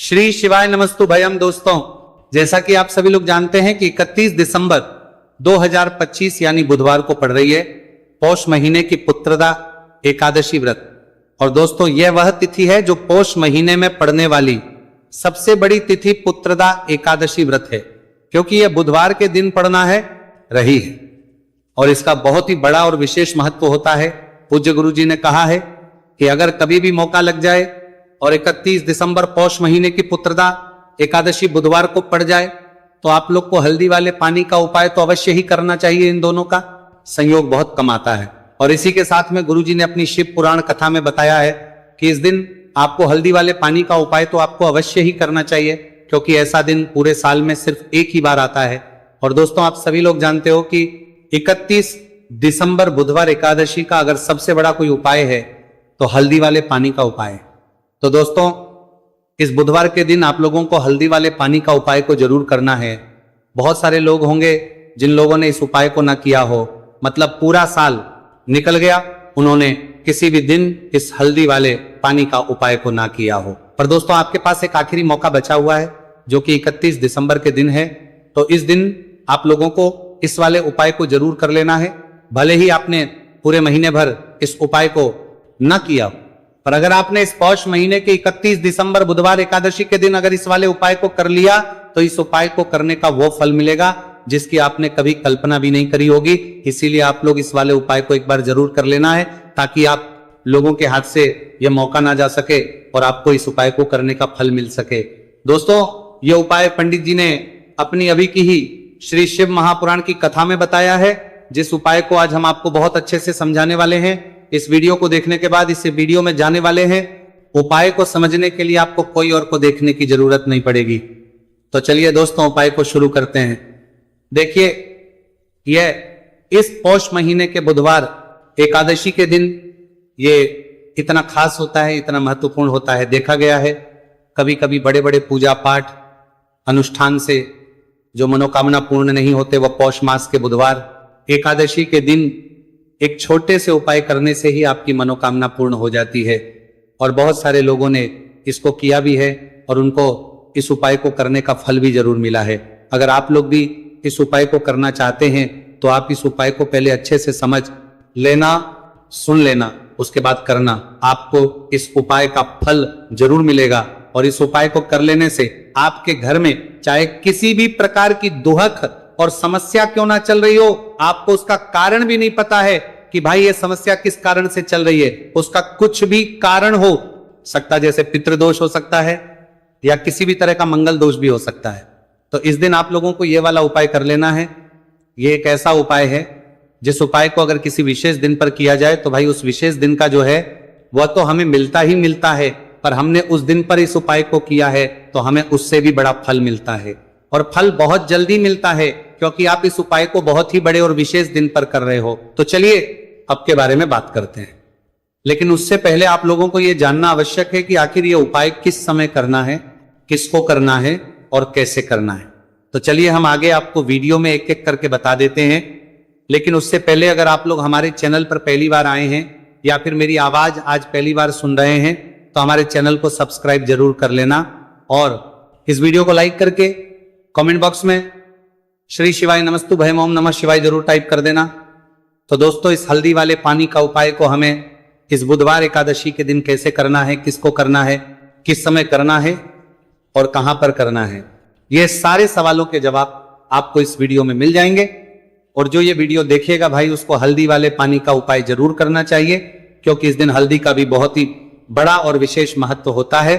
श्री शिवाय नमस्तु भयम। दोस्तों, जैसा कि आप सभी लोग जानते हैं कि 31 दिसंबर 2025 यानी बुधवार को पड़ रही है पौष महीने की पुत्रदा एकादशी व्रत। और दोस्तों, यह वह तिथि है जो पौष महीने में पड़ने वाली सबसे बड़ी तिथि पुत्रदा एकादशी व्रत है, क्योंकि यह बुधवार के दिन पड़ना है रही है और इसका बहुत ही बड़ा और विशेष महत्व होता है। पूज्य गुरु जी ने कहा है कि अगर कभी भी मौका लग जाए और 31 दिसंबर पौष महीने की पुत्रदा एकादशी बुधवार को पड़ जाए तो आप लोग को हल्दी वाले पानी का उपाय तो अवश्य ही करना चाहिए। इन दोनों का संयोग बहुत कम आता है। और इसी के साथ में गुरु जी ने अपनी शिव पुराण कथा में बताया है कि इस दिन आपको हल्दी वाले पानी का उपाय तो आपको अवश्य ही करना चाहिए, क्योंकि ऐसा दिन पूरे साल में सिर्फ एक ही बार आता है। और दोस्तों, आप सभी लोग जानते हो कि 31 दिसंबर बुधवार एकादशी का अगर सबसे बड़ा कोई उपाय है तो हल्दी वाले पानी का उपाय है। तो दोस्तों, इस बुधवार के दिन आप लोगों को हल्दी वाले पानी का उपाय को जरूर करना है। बहुत सारे लोग होंगे जिन लोगों ने इस उपाय को ना किया हो, मतलब पूरा साल निकल गया, उन्होंने किसी भी दिन इस हल्दी वाले पानी का उपाय को ना किया हो। पर दोस्तों, आपके पास एक आखिरी मौका बचा हुआ है जो कि 31 दिसंबर के दिन है। तो इस दिन आप लोगों को इस वाले उपाय को जरूर कर लेना है। भले ही आपने पूरे महीने भर इस उपाय को न किया, पर अगर आपने इस पौष महीने के 31 दिसंबर बुधवार एकादशी के दिन अगर इस वाले उपाय को कर लिया तो इस उपाय को करने का वो फल मिलेगा जिसकी आपने कभी कल्पना भी नहीं करी होगी। इसीलिए आप लोग इस वाले उपाय को एक बार जरूर कर लेना है, ताकि आप लोगों के हाथ से यह मौका ना जा सके और आपको इस उपाय को करने का फल मिल सके। दोस्तों, यह उपाय पंडित जी ने अपनी अभी की ही श्री शिव महापुराण की कथा में बताया है, जिस उपाय को आज हम आपको बहुत अच्छे से समझाने वाले हैं। इस वीडियो को देखने के बाद इस वीडियो में जाने वाले हैं। उपाय को समझने के लिए आपको कोई और को देखने की जरूरत नहीं पड़ेगी। तो चलिए दोस्तों, उपाय को शुरू करते हैं। देखिए, यह इस पौष महीने के बुधवार एकादशी के दिन ये इतना खास होता है, इतना महत्वपूर्ण होता है। देखा गया है कभी कभी बड़े बड़े पूजा पाठ अनुष्ठान से जो मनोकामना पूर्ण नहीं होते, वह पौष मास के बुधवार एकादशी के दिन एक छोटे से उपाय करने से ही आपकी मनोकामना पूर्ण हो जाती है। और बहुत सारे लोगों ने इसको किया भी है और उनको इस उपाय को करने का फल भी जरूर मिला है। अगर आप लोग भी इस उपाय को करना चाहते हैं तो आप इस उपाय को पहले अच्छे से समझ लेना, सुन लेना, उसके बाद करना। आपको इस उपाय का फल जरूर मिलेगा। और इस उपाय को कर लेने से आपके घर में चाहे किसी भी प्रकार की दुहक और समस्या क्यों ना चल रही हो, आपको उसका कारण भी नहीं पता है कि भाई ये समस्या किस कारण से चल रही है, उसका कुछ भी कारण हो सकता, जैसे पितृदोष हो सकता है या किसी भी तरह का मंगल दोष भी हो सकता है। तो इस दिन आप लोगों को ये वाला उपाय कर लेना है। ये एक ऐसा उपाय है जिस उपाय को अगर किसी विशेष दिन पर किया जाए तो भाई उस विशेष दिन का जो है वह तो हमें मिलता ही मिलता है, पर हमने उस दिन पर इस उपाय को किया है तो हमें उससे भी बड़ा फल मिलता है। और फल बहुत जल्दी मिलता है, क्योंकि आप इस उपाय को बहुत ही बड़े और विशेष दिन पर कर रहे हो। तो चलिए अब के बारे में बात करते हैं। लेकिन उससे पहले आप लोगों को यह जानना आवश्यक है कि आखिर यह उपाय किस समय करना है, किसको करना है और कैसे करना है। तो चलिए हम आगे आपको वीडियो में एक एक करके बता देते हैं। लेकिन उससे पहले अगर आप लोग हमारे चैनल पर पहली बार आए हैं या फिर मेरी आवाज आज पहली बार सुन रहे हैं तो हमारे चैनल को सब्सक्राइब जरूर कर लेना और इस वीडियो को लाइक करके कमेंट बॉक्स में श्री शिवाय नमस्तु भयम ओम नमः शिवाय जरूर टाइप कर देना। तो दोस्तों, इस हल्दी वाले पानी का उपाय को हमें इस बुधवार एकादशी के दिन कैसे करना है, किसको करना है, किस समय करना है और कहां पर करना है, ये सारे सवालों के जवाब आपको इस वीडियो में मिल जाएंगे। और जो ये वीडियो देखेगा भाई उसको हल्दी वाले पानी का उपाय जरूर करना चाहिए, क्योंकि इस दिन हल्दी का भी बहुत ही बड़ा और विशेष महत्व होता है।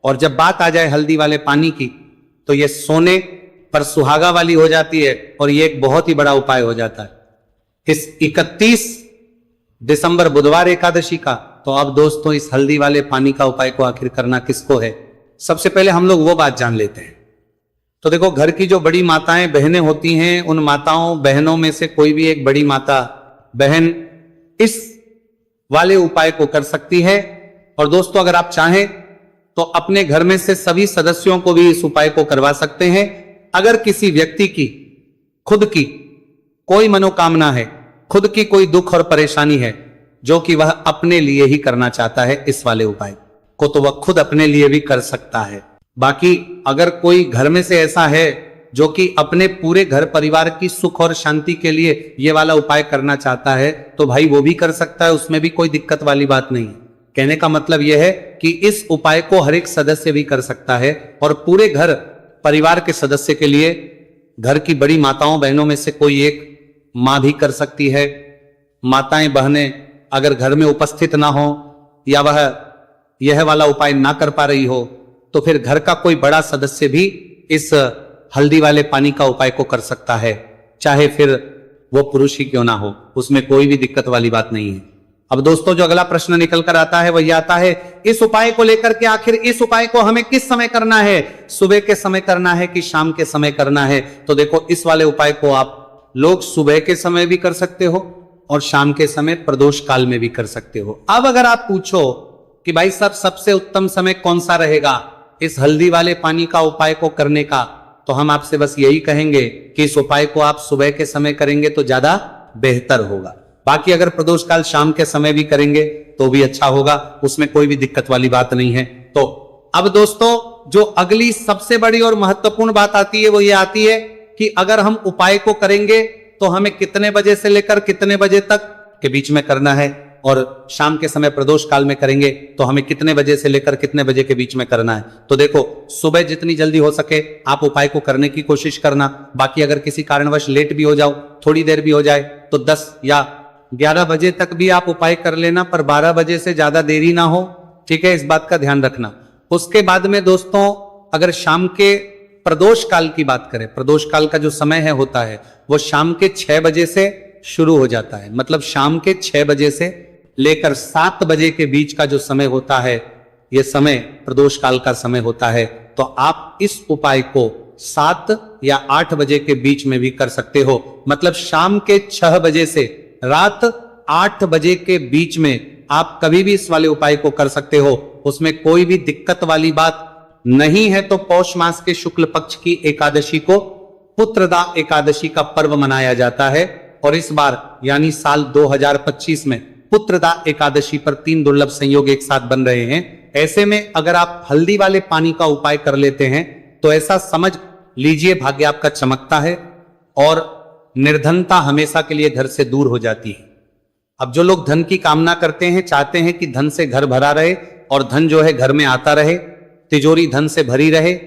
और जब बात आ जाए हल्दी वाले पानी की तो ये सोने पर सुहागा वाली हो जाती है और ये एक बहुत ही बड़ा उपाय हो जाता है इस 31 दिसंबर बुधवार एकादशी का। तो अब दोस्तों, इस हल्दी वाले पानी का उपाय को आखिर करना किसको है, सबसे पहले हम लोग वो बात जान लेते हैं। तो देखो, घर की जो बड़ी माताएं बहनें होती हैं, उन माताओं बहनों में से कोई भी एक बड़ी माता बहन इस वाले उपाय को कर सकती है। और दोस्तों, अगर आप चाहें तो अपने घर में से सभी सदस्यों को भी इस उपाय को करवा सकते हैं। अगर किसी व्यक्ति की खुद की कोई मनोकामना है, खुद की कोई दुख और परेशानी है जो कि वह अपने लिए ही करना चाहता है इस वाले उपाय को, तो वह खुद अपने लिए भी कर सकता है। बाकी अगर कोई घर में से ऐसा है जो कि अपने पूरे घर परिवार की सुख और शांति के लिए ये वाला उपाय करना चाहता है तो भाई वो भी कर सकता है, उसमें भी कोई दिक्कत वाली बात नहीं है। कहने का मतलब यह है कि इस उपाय को हर एक सदस्य भी कर सकता है और पूरे घर परिवार के सदस्य के लिए घर की बड़ी माताओं बहनों में से कोई एक मां भी कर सकती है। माताएं बहनें अगर घर में उपस्थित ना हो या वह यह वाला उपाय ना कर पा रही हो तो फिर घर का कोई बड़ा सदस्य भी इस हल्दी वाले पानी का उपाय को कर सकता है, चाहे फिर वो पुरुष ही क्यों ना हो, उसमें कोई भी दिक्कत वाली बात नहीं है। अब दोस्तों जो अगला प्रश्न निकल कर आता है वही आता है इस उपाय को लेकर के, आखिर इस उपाय को हमें किस समय करना है, सुबह के समय करना है कि शाम के समय करना है। तो देखो इस वाले उपाय को आप लोग सुबह के समय भी कर सकते हो और शाम के समय प्रदोष काल में भी कर सकते हो। अब अगर आप पूछो कि भाई साहब सबसे उत्तम समय कौन सा रहेगा इस हल्दी वाले पानी का उपाय को करने का, तो हम आपसे बस यही कहेंगे कि इस उपाय को आप सुबह के समय करेंगे तो ज्यादा बेहतर होगा। बाकी अगर प्रदोष काल शाम के समय भी करेंगे तो भी अच्छा होगा, उसमें कोई भी दिक्कत वाली बात नहीं है। तो अब दोस्तों जो अगली सबसे बड़ी और महत्वपूर्ण बात आती है वो ये आती है कि अगर हम उपाय को करेंगे तो हमें कितने बजे से लेकर कितने बजे तक के बीच में करना है, और शाम के समय प्रदोष काल में करेंगे तो हमें कितने बजे से लेकर कितने बजे के बीच में करना है। तो देखो सुबह जितनी जल्दी हो सके आप उपाय को करने की कोशिश करना। बाकी अगर किसी कारणवश लेट भी हो जाओ, थोड़ी देर भी हो जाए तो 10 या 11 बजे तक भी आप उपाय कर लेना, पर 12 बजे से ज्यादा देरी ना हो, ठीक है, इस बात का ध्यान रखना। उसके बाद में दोस्तों अगर शाम के प्रदोष काल की बात करें, प्रदोष काल का जो समय है होता है वो शाम के 6 बजे से शुरू हो जाता है, मतलब शाम के 6 बजे से लेकर 7 बजे के बीच का जो समय होता है यह समय प्रदोष काल का समय होता है। तो आप इस उपाय को 7 या 8 बजे के बीच में भी कर सकते हो, मतलब शाम के 6 बजे से रात 8 बजे के बीच में आप कभी भी इस वाले उपाय को कर सकते हो, उसमें कोई भी दिक्कत वाली बात नहीं है। तो पौष मास के शुक्ल पक्ष की एकादशी को पुत्रदा एकादशी का पर्व मनाया जाता है और इस बार यानी साल 2025 में पुत्रदा एकादशी पर 3 दुर्लभ संयोग एक साथ बन रहे हैं। ऐसे में अगर आप हल्दी वाले पानी का उपाय कर लेते हैं तो ऐसा समझ लीजिए भाग्य आपका चमकता है और निर्धनता हमेशा के लिए घर से दूर हो जाती है। अब जो लोग धन की कामना करते हैं, चाहते हैं कि धन से घर भरा रहे और धन जो है घर में आता रहे, तिजोरी धन से भरी रहे,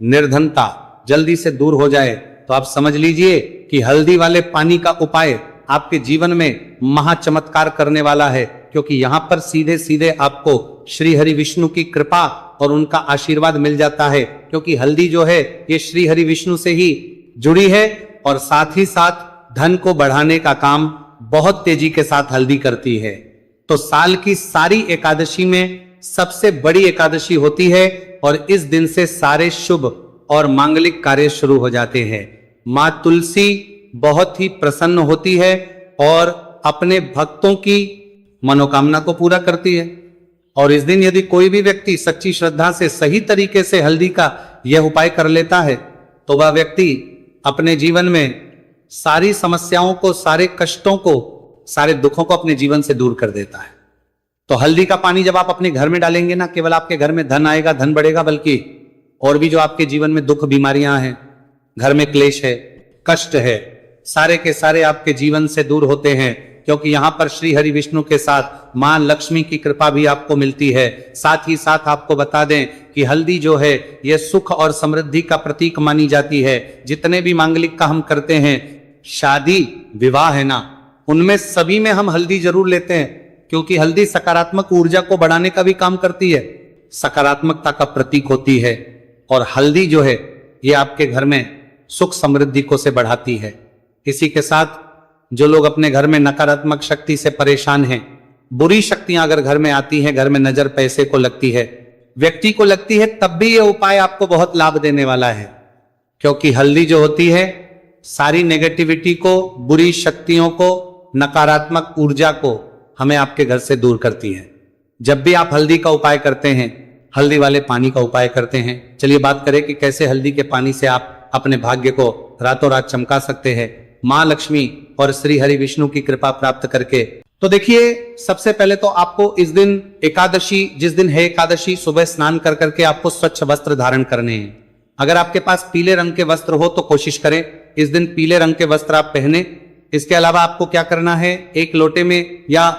निर्धनता जल्दी से दूर हो जाए, तो आप समझ लीजिए कि हल्दी वाले पानी का उपाय आपके जीवन में महा चमत्कार करने वाला है, क्योंकि यहां पर सीधे सीधे आपको श्री हरि विष्णु की कृपा और उनका आशीर्वाद मिल जाता है, क्योंकि हल्दी जो है ये श्री हरि विष्णु से ही जुड़ी है और साथ ही साथ धन को बढ़ाने का काम बहुत तेजी के साथ हल्दी करती है। तो साल की सारी एकादशी में सबसे बड़ी एकादशी होती है और इस दिन से सारे शुभ और मांगलिक कार्य शुरू हो जाते हैं। मां तुलसी बहुत ही प्रसन्न होती है और अपने भक्तों की मनोकामना को पूरा करती है। और इस दिन यदि कोई भी व्यक्ति सच्ची श्रद्धा से सही तरीके से हल्दी का यह उपाय कर लेता है तो वह व्यक्ति अपने जीवन में सारी समस्याओं को, सारे कष्टों को, सारे दुखों को अपने जीवन से दूर कर देता है। तो हल्दी का पानी जब आप अपने घर में डालेंगे ना, केवल आपके घर में धन आएगा, धन बढ़ेगा, बल्कि और भी जो आपके जीवन में दुख बीमारियां हैं, घर में क्लेश है, कष्ट है, सारे के सारे आपके जीवन से दूर होते हैं, क्योंकि यहां पर श्री हरि विष्णु के साथ मां लक्ष्मी की कृपा भी आपको मिलती है। साथ ही साथ आपको बता दें कि हल्दी जो है यह सुख और समृद्धि का प्रतीक मानी जाती है। जितने भी मांगलिक का हम करते हैं, शादी विवाह है ना, उनमें सभी में हम हल्दी जरूर लेते हैं, क्योंकि हल्दी सकारात्मक ऊर्जा को बढ़ाने का भी काम करती है, सकारात्मकता का प्रतीक होती है। और हल्दी जो है ये आपके घर में सुख समृद्धि को से बढ़ाती है। इसी के साथ जो लोग अपने घर में नकारात्मक शक्ति से परेशान हैं, बुरी शक्तियां अगर घर में आती हैं, घर में नजर पैसे को लगती है, व्यक्ति को लगती है, तब भी यह उपाय आपको बहुत लाभ देने वाला है, क्योंकि हल्दी जो होती है सारी नेगेटिविटी को, बुरी शक्तियों को, नकारात्मक ऊर्जा को हमें आपके घर से दूर करती है। जब भी आप हल्दी का उपाय करते हैं, हल्दी वाले पानी का उपाय करते हैं, चलिए बात करें कि कैसे हल्दी के पानी से आप अपने भाग्य को रातों रात चमका सकते हैं, मां लक्ष्मी और श्री हरि विष्णु की कृपा प्राप्त करके। तो देखिए, सबसे पहले तो आपको इस दिन एकादशी, जिस दिन है एकादशी, सुबह स्नान कर करके आपको स्वच्छ वस्त्र धारण करने हैं। अगर आपके पास पीले रंग के वस्त्र हो तो कोशिश करें इस दिन पीले रंग के वस्त्र आप पहने। इसके अलावा आपको क्या करना है, एक लोटे में या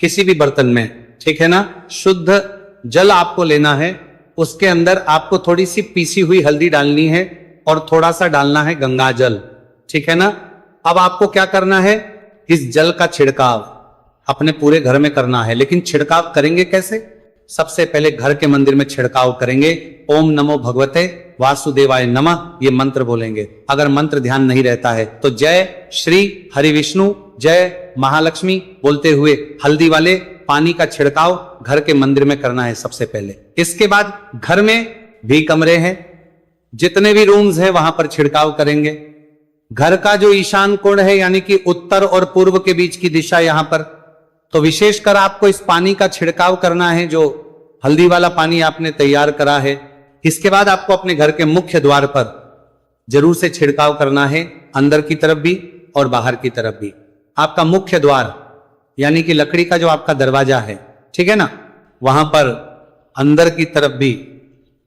किसी भी बर्तन में, ठीक है ना, शुद्ध जल आपको लेना है। उसके अंदर आपको थोड़ी सी पीसी हुई हल्दी डालनी है और थोड़ा सा डालना है गंगा जल, ठीक है ना। अब आपको क्या करना है, इस जल का छिड़काव अपने पूरे घर में करना है। लेकिन छिड़काव करेंगे कैसे? सबसे पहले घर के मंदिर में छिड़काव करेंगे। ओम नमो भगवते वासुदेवाय नमः, ये मंत्र बोलेंगे। अगर मंत्र ध्यान नहीं रहता है तो जय श्री हरि विष्णु, जय महालक्ष्मी बोलते हुए हल्दी वाले पानी का छिड़काव घर के मंदिर में करना है सबसे पहले। इसके बाद घर में भी कमरे हैं, जितने भी रूम्स हैं वहां पर छिड़काव करेंगे। घर का जो ईशान कोण है, यानी कि उत्तर और पूर्व के बीच की दिशा, यहां पर तो विशेषकर आपको इस पानी का छिड़काव करना है, जो हल्दी वाला पानी आपने तैयार करा है। इसके बाद आपको अपने घर के मुख्य द्वार पर जरूर से छिड़काव करना है, अंदर की तरफ भी और बाहर की तरफ भी। आपका मुख्य द्वार यानी कि लकड़ी का जो आपका दरवाजा है, ठीक है ना, वहां पर अंदर की तरफ भी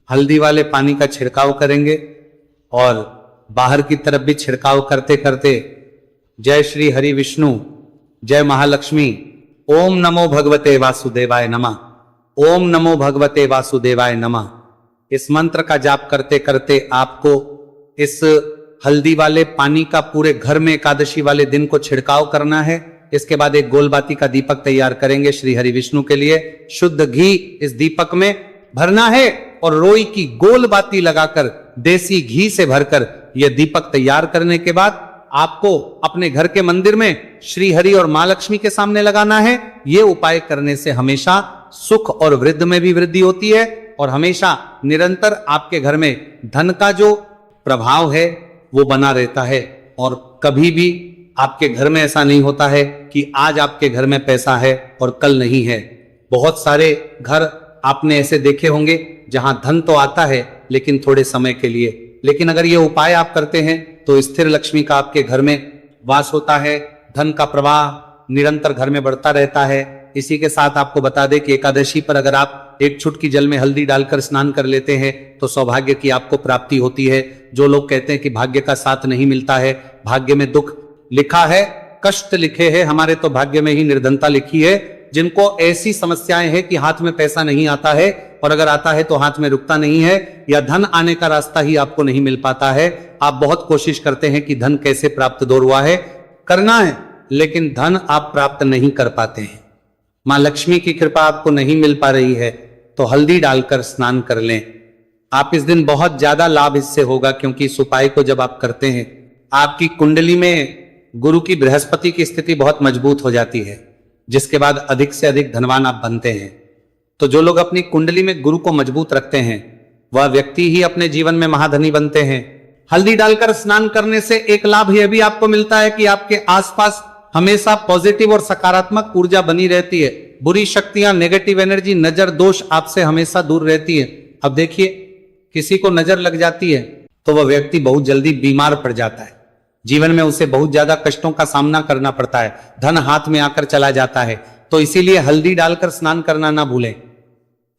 हल्दी वाले पानी का छिड़काव करेंगे और बाहर की तरफ भी छिड़काव करते करते जय श्री हरि विष्णु, जय महालक्ष्मी, ओम नमो भगवते वासुदेवाय नमः, ओम नमो भगवते वासुदेवाय नमः, इस मंत्र का जाप करते करते आपको इस हल्दी वाले पानी का पूरे घर में एकादशी वाले दिन को छिड़काव करना है। इसके बाद एक गोलबाती का दीपक तैयार करेंगे श्री हरि विष्णु के लिए। शुद्ध घी इस दीपक में भरना है और रोई की गोल बाती लगाकर देसी घी से भरकर यह दीपक तैयार करने के बाद आपको अपने घर के मंदिर में श्री हरि और मां लक्ष्मी के सामने लगाना है। यह उपाय करने से हमेशा सुख और वृद्धि में भी वृद्धि होती है और हमेशा निरंतर आपके घर में धन का जो प्रभाव है वो बना रहता है। और कभी भी आपके घर में ऐसा नहीं होता है कि आज आपके घर में पैसा है और कल नहीं है। बहुत सारे घर आपने ऐसे देखे होंगे जहां धन तो आता है लेकिन थोड़े समय के लिए, लेकिन अगर ये उपाय आप करते हैं तो स्थिर लक्ष्मी का आपके घर में वास होता है, धन का प्रवाह निरंतर घर में बढ़ता रहता है। इसी के साथ आपको बता दें कि एकादशी पर अगर आप एक चुटकी जल में हल्दी डालकर स्नान कर लेते हैं तो सौभाग्य की आपको प्राप्ति होती है। जो लोग कहते हैं कि भाग्य का साथ नहीं मिलता है, भाग्य में दुख लिखा है, कष्ट लिखे हैं, हमारे तो भाग्य में ही निर्धनता लिखी है। जिनको ऐसी समस्याएं हैं कि हाथ में पैसा नहीं आता है और अगर आता है तो हाथ में रुकता नहीं है या धन आने का रास्ता ही आपको नहीं मिल पाता है, आप बहुत कोशिश करते हैं कि धन कैसे प्राप्त दूर हुआ है, करना है, लेकिन धन आप प्राप्त नहीं कर पाते हैं, मां लक्ष्मी की कृपा आपको नहीं मिल पा रही है, तो हल्दी डालकर स्नान कर लें। आप इस दिन बहुत ज्यादा लाभ इससे होगा, क्योंकि इस उपाय को जब आप करते हैं आपकी कुंडली में गुरु की बृहस्पति की स्थिति बहुत मजबूत हो जाती है, जिसके बाद अधिक से अधिक धनवान आप बनते हैं। तो जो लोग अपनी कुंडली में गुरु को मजबूत रखते हैं वह व्यक्ति ही अपने जीवन में महाधनी बनते हैं। हल्दी डालकर स्नान करने से एक लाभ यह भी आपको मिलता है कि आपके आसपास हमेशा पॉजिटिव और सकारात्मक ऊर्जा बनी रहती है। बुरी शक्तियां, नेगेटिव एनर्जी, नजर दोष आपसे हमेशा दूर रहती है। अब देखिए, किसी को नजर लग जाती है तो वह व्यक्ति बहुत जल्दी बीमार पड़ जाता है, जीवन में उसे बहुत ज्यादा कष्टों का सामना करना पड़ता है, धन हाथ में आकर चला जाता है। तो इसीलिए हल्दी डालकर स्नान करना ना भूलें।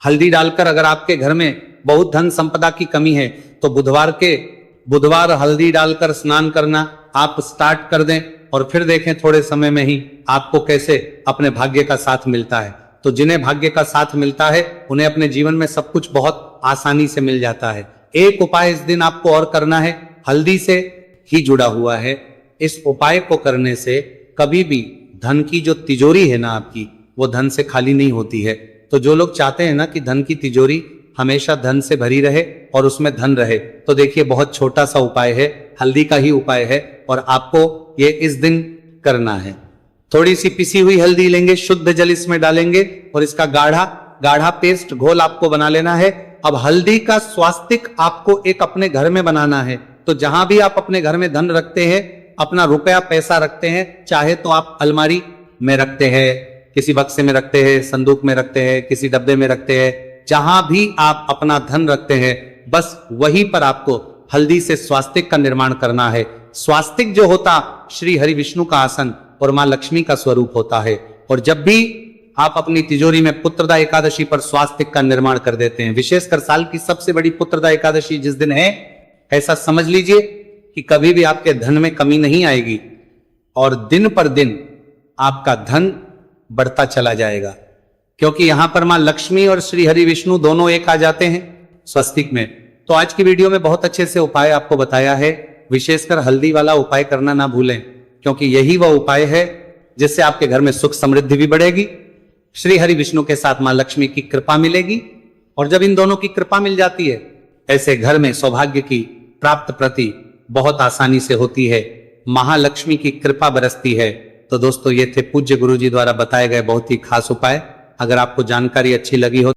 हल्दी डालकर अगर आपके घर में बहुत धन संपदा की कमी है तो बुधवार हल्दी डालकर स्नान करना आप स्टार्ट कर दें और फिर देखें थोड़े समय में ही आपको कैसे अपने भाग्य का साथ मिलता है। तो जिन्हें भाग्य का साथ मिलता है उन्हें अपने जीवन में सब कुछ बहुत आसानी से मिल जाता है। एक उपाय इस दिन आपको और करना है, हल्दी से ही जुड़ा हुआ है। इस उपाय को करने से कभी भी धन की जो तिजोरी है ना आपकी, वो धन से खाली नहीं होती है। तो जो लोग चाहते हैं ना कि धन की तिजोरी हमेशा धन से भरी रहे और उसमें धन रहे, तो देखिए बहुत छोटा सा उपाय है, हल्दी का ही उपाय है और आपको ये इस दिन करना है। थोड़ी सी पिसी हुई हल्दी लेंगे, शुद्ध जल इसमें डालेंगे और इसका गाढ़ा पेस्ट घोल आपको बना लेना है। अब हल्दी का स्वास्तिक आपको एक अपने घर में बनाना है। तो जहां भी आप अपने घर में धन रखते हैं, अपना रुपया पैसा रखते हैं, चाहे तो आप अलमारी में रखते हैं, किसी बक्से में रखते हैं, संदूक में रखते हैं, किसी डब्बे में रखते हैं, जहां भी आप अपना धन रखते हैं बस वहीं पर आपको हल्दी से स्वास्तिक का निर्माण करना है। स्वास्तिक जो होता श्री हरि विष्णु का आसन और मां लक्ष्मी का स्वरूप होता है और जब भी आप अपनी तिजोरी में पुत्रदा एकादशी पर स्वास्तिक का निर्माण कर देते हैं, विशेषकर साल की सबसे बड़ी पुत्रदा एकादशी जिस दिन है, ऐसा समझ लीजिए कि कभी भी आपके धन में कमी नहीं आएगी और दिन पर दिन आपका धन बढ़ता चला जाएगा, क्योंकि यहां पर मां लक्ष्मी और श्री हरि विष्णु दोनों एक आ जाते हैं स्वस्तिक में। तो आज की वीडियो में बहुत अच्छे से उपाय आपको बताया है। विशेषकर हल्दी वाला उपाय करना ना भूलें, क्योंकि यही वह उपाय है जिससे आपके घर में सुख समृद्धि भी बढ़ेगी, श्री हरि विष्णु के साथ मां लक्ष्मी की कृपा मिलेगी, और जब इन दोनों की कृपा मिल जाती है, ऐसे घर में सौभाग्य की प्राप्त प्रति बहुत आसानी से होती है, महालक्ष्मी की कृपा बरसती है। तो दोस्तों, ये थे पूज्य गुरुजी द्वारा बताए गए बहुत ही खास उपाय। अगर आपको जानकारी अच्छी लगी हो